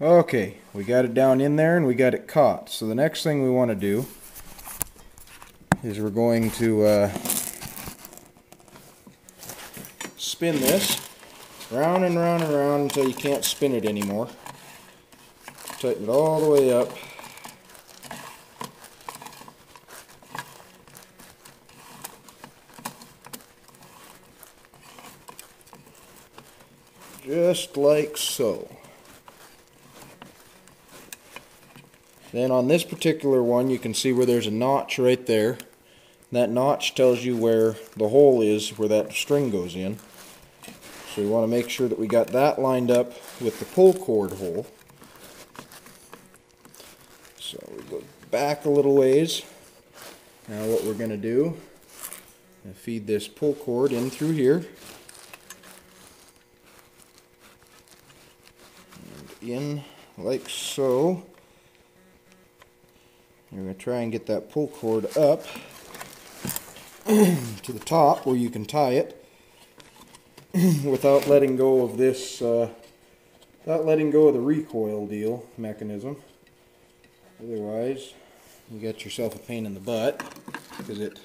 Okay, we got it down in there and we got it caught. So the next thing we want to do is we're going to spin this round and round and round until you can't spin it anymore. Tighten it all the way up. Just like so. Then on this particular one, you can see where there's a notch right there. That notch tells you where the hole is, where that string goes in. So we want to make sure that we got that lined up with the pull cord hole. So we go back a little ways. Now what we're going to do is feed this pull cord in through here. And in like so. You're going to try and get that pull cord up to the top where you can tie it without letting go of this, without letting go of the recoil mechanism. Otherwise, you got yourself a pain in the butt because it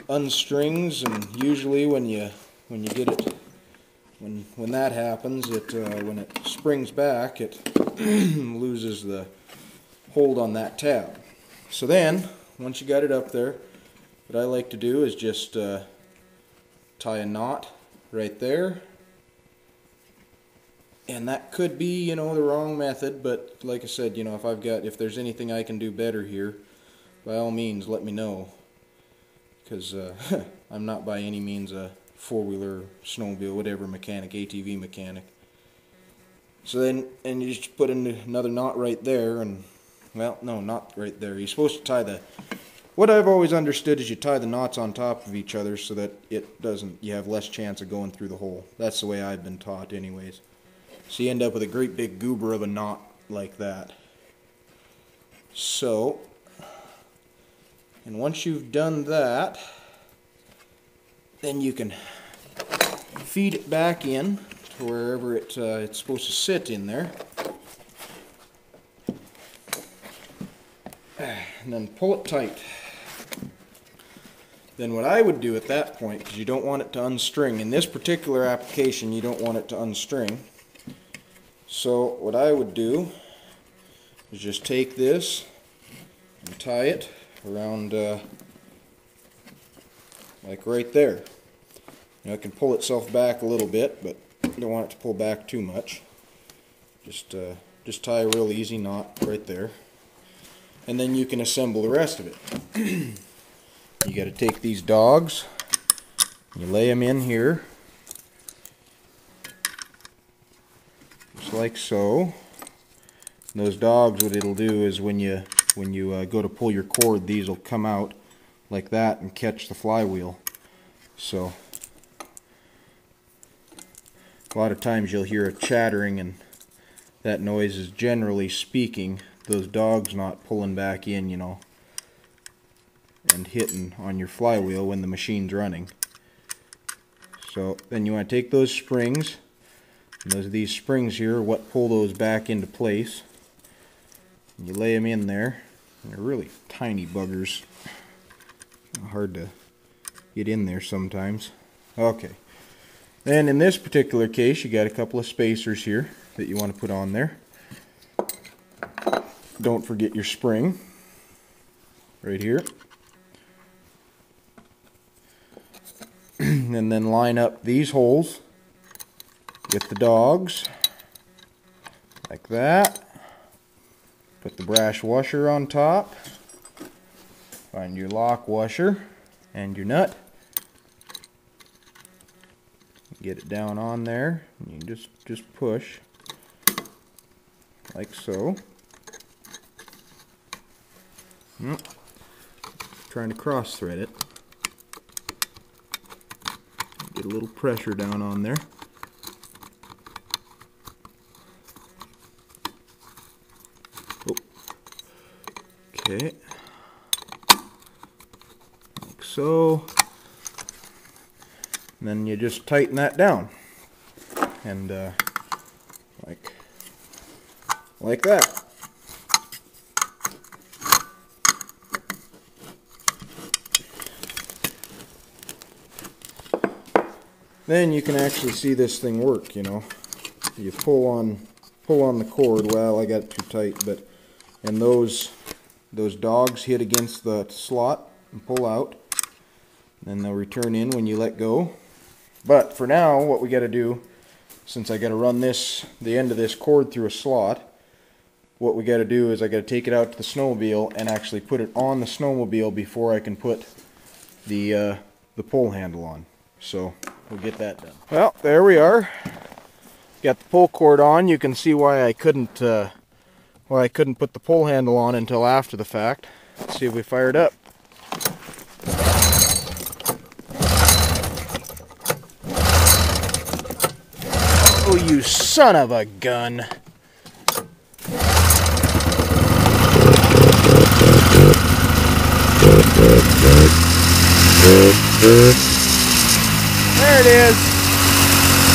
unstrings, and usually when you get it, when that happens, when it springs back, it loses the hold on that tab. So then, once you got it up there, what I like to do is just tie a knot right there. And that could be, the wrong method, but like I said, if there's anything I can do better here, by all means let me know. Because I'm not by any means a four-wheeler, snowmobile, whatever mechanic, ATV mechanic. So then, and you just put in another knot right there, and well, no, not right there. You're supposed to tie what I've always understood is you tie the knots on top of each other so that you have less chance of going through the hole. That's the way I've been taught anyways. So you end up with a great big goober of a knot like that. So, and once you've done that, then you can feed it back in to wherever it's supposed to sit in there. And then pull it tight. Then what I would do at that point, because you don't want it to unstring, in this particular application you don't want it to unstring. So what I would do is just take this and tie it around like right there. It can pull itself back a little bit, but you don't want it to pull back too much. Just tie a real easy knot right there. And then you can assemble the rest of it. You got to take these dogs, you lay them in here, just like so. And those dogs, what it'll do is when you go to pull your cord, these will come out like that and catch the flywheel. So a lot of times you'll hear a chattering, and that noise is, generally speaking, those dogs not pulling back in, and hitting on your flywheel when the machine's running. So then you want to take those springs, and these springs here are what pull those back into place. And you lay them in there. And they're really tiny buggers. Hard to get in there sometimes. Okay. Then in this particular case, you got a couple of spacers here that you want to put on there. Don't forget your spring right here. And then line up these holes with the dogs like that. Put the brass washer on top. Find your lock washer and your nut. Get it down on there. You can just push like so. Trying to cross thread it. Get a little pressure down on there. Oh. Okay. Like so. And then you just tighten that down. And like like that. Then you can actually see this thing work, you know. You pull on the cord. Well, I got it too tight, but and those dogs hit against the slot and pull out. Then they'll return in when you let go. But for now, what we got to do, since I got to run the end of this cord through a slot, what we got to do is I got to take it out to the snowmobile and actually put it on the snowmobile before I can put the pull handle on. So we'll get that done. Well, there we are. Got the pull cord on. You can see why I couldn't put the pull handle on until after the fact. Let's see if we fire it up. Oh, you son of a gun! There it is.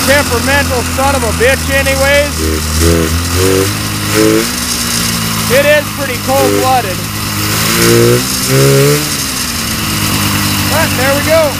Temperamental son of a bitch anyways. It is pretty cold-blooded. But there we go.